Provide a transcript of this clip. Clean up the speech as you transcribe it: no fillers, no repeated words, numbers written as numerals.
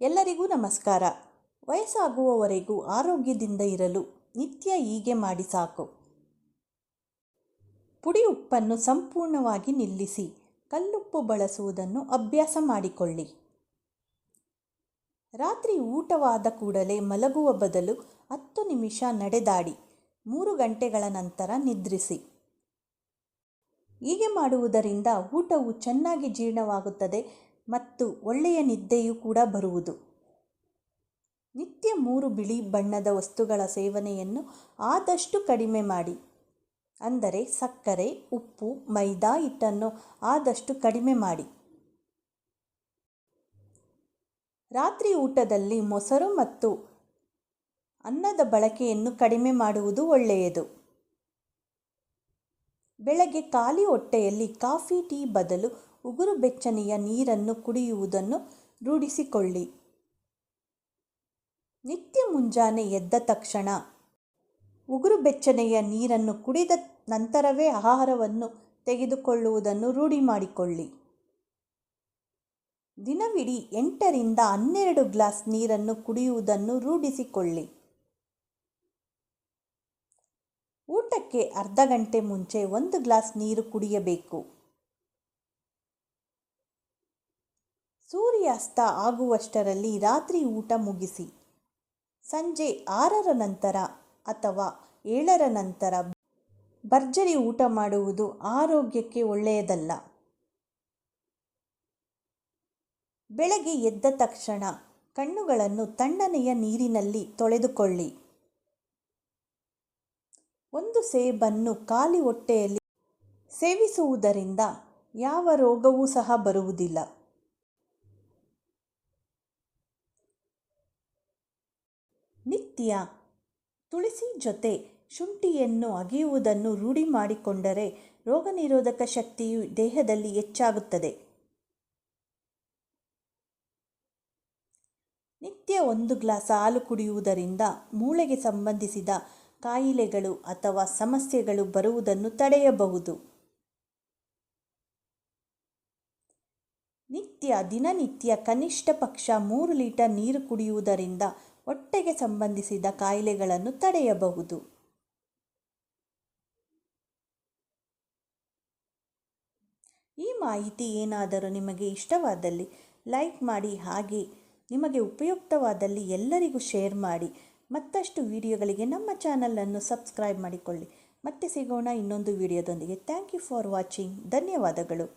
ಎಲ್ಲರಿಗೂ ನಮಸ್ಕಾರ. ವಯಸ್ಸಾಗುವವರೆಗೂ ಆರೋಗ್ಯದಿಂದ ಇರಲು ನಿತ್ಯ ಹೀಗೆ ಮಾಡಿ ಸಾಕು. ಪುಡಿ ಉಪ್ಪನ್ನು ಸಂಪೂರ್ಣವಾಗಿ ನಿಲ್ಲಿಸಿ ಕಲ್ಲುಪ್ಪು ಬಳಸುವುದನ್ನು ಅಭ್ಯಾಸ ಮಾಡಿಕೊಳ್ಳಿ. ರಾತ್ರಿ ಊಟವಾದ ಕೂಡಲೇ ಮಲಗುವ ಬದಲು 10 ನಿಮಿಷ ನಡೆದಾಡಿ 3 ಗಂಟೆಗಳ ನಂತರ ನಿದ್ರಿಸಿ. ಹೀಗೆ ಮಾಡುವುದರಿಂದ ಊಟವು ಚೆನ್ನಾಗಿ ಜೀರ್ಣವಾಗುತ್ತದೆ ಮತ್ತು ಒಳ್ಳೆಯ ನಿದ್ದೆಯೂ ಕೂಡ ಬರುವುದು. ನಿತ್ಯ 3 ಬಿಳಿ ಬಣ್ಣದ ವಸ್ತುಗಳ ಸೇವನೆಯನ್ನು ಆದಷ್ಟು ಕಡಿಮೆ ಮಾಡಿ. ಅಂದರೆ ಸಕ್ಕರೆ, ಉಪ್ಪು, ಮೈದಾ ಹಿಟ್ಟನ್ನು ಆದಷ್ಟು ಕಡಿಮೆ ಮಾಡಿ. ರಾತ್ರಿ ಊಟದಲ್ಲಿ ಮೊಸರು ಮತ್ತು ಅನ್ನದ ಬಳಕೆಯನ್ನು ಕಡಿಮೆ ಮಾಡುವುದು ಒಳ್ಳೆಯದು. ಬೆಳಗ್ಗೆ ಖಾಲಿ ಹೊಟ್ಟೆಯಲ್ಲಿ ಕಾಫಿ, ಟೀ ಬದಲು ಉಗುರು ಬೆಚ್ಚನೆಯ ನೀರನ್ನು ಕುಡಿಯುವುದನ್ನು ರೂಢಿಸಿಕೊಳ್ಳಿ. ನಿತ್ಯ ಮುಂಜಾನೆ ಎದ್ದ ತಕ್ಷಣ ಉಗುರು ಬೆಚ್ಚನೆಯ ನೀರನ್ನು ಕುಡಿದ ನಂತರವೇ ಆಹಾರವನ್ನು ತೆಗೆದುಕೊಳ್ಳುವುದನ್ನು ರೂಢಿ ಮಾಡಿಕೊಳ್ಳಿ. ದಿನವಿಡೀ 8 ರಿಂದ 12 ಗ್ಲಾಸ್ ನೀರನ್ನು ಕುಡಿಯುವುದನ್ನು ರೂಢಿಸಿಕೊಳ್ಳಿ. ಊಟಕ್ಕೆ ಅರ್ಧ ಗಂಟೆ ಮುಂಚೆ 1 ಗ್ಲಾಸ್ ನೀರು ಕುಡಿಯಬೇಕು. ಸೂರ್ಯಾಸ್ತ ಆಗುವಷ್ಟರಲ್ಲಿ ರಾತ್ರಿ ಊಟ ಮುಗಿಸಿ. ಸಂಜೆ 6ರ ನಂತರ ಅಥವಾ 7ರ ನಂತರ ಭರ್ಜರಿ ಊಟ ಮಾಡುವುದು ಆರೋಗ್ಯಕ್ಕೆ ಒಳ್ಳೆಯದಲ್ಲ. ಬೆಳಗ್ಗೆ ಎದ್ದ ತಕ್ಷಣ ಕಣ್ಣುಗಳನ್ನು ತಣ್ಣನೆಯ ನೀರಿನಲ್ಲಿ ತೊಳೆದುಕೊಳ್ಳಿ. 1 ಸೇಬನ್ನು ಖಾಲಿ ಹೊಟ್ಟೆಯಲ್ಲಿ ಸೇವಿಸುವುದರಿಂದ ಯಾವ ರೋಗವೂ ಸಹ ಬರುವುದಿಲ್ಲ. ನಿತ್ಯ ತುಳಸಿ ಜೊತೆ ಶುಂಠಿಯನ್ನು ಅಗೆಯುವುದನ್ನು ರೂಢಿ ಮಾಡಿಕೊಂಡರೆ ರೋಗನಿರೋಧಕ ಶಕ್ತಿಯು ದೇಹದಲ್ಲಿ ಹೆಚ್ಚಾಗುತ್ತದೆ. ನಿತ್ಯ 1 ಗ್ಲಾಸ್ ಹಾಲು ಕುಡಿಯುವುದರಿಂದ ಮೂಳೆಗೆ ಸಂಬಂಧಿಸಿದ ಕಾಯಿಲೆಗಳು ಅಥವಾ ಸಮಸ್ಯೆಗಳು ಬರುವುದನ್ನು ತಡೆಯಬಹುದು. ದಿನನಿತ್ಯ ಕನಿಷ್ಠ ಪಕ್ಷ 3 ಲೀಟರ್ ನೀರು ಕುಡಿಯುವುದರಿಂದ ಹೊಟ್ಟೆಗೆ ಸಂಬಂಧಿಸಿದ ಕಾಯಿಲೆಗಳನ್ನು ತಡೆಯಬಹುದು. ಈ ಮಾಹಿತಿ ಏನಾದರೂ ನಿಮಗೆ ಇಷ್ಟವಾದಲ್ಲಿ ಲೈಕ್ ಮಾಡಿ, ಹಾಗೆ ನಿಮಗೆ ಉಪಯುಕ್ತವಾದಲ್ಲಿ ಎಲ್ಲರಿಗೂ ಶೇರ್ ಮಾಡಿ. ಮತ್ತಷ್ಟು ವಿಡಿಯೋಗಳಿಗೆ ನಮ್ಮ ಚಾನಲನ್ನು ಸಬ್ಸ್ಕ್ರೈಬ್ ಮಾಡಿಕೊಳ್ಳಿ. ಮತ್ತೆ ಸಿಗೋಣ ಇನ್ನೊಂದು ವಿಡಿಯೋದೊಂದಿಗೆ. Thank you for watching. ಧನ್ಯವಾದಗಳು.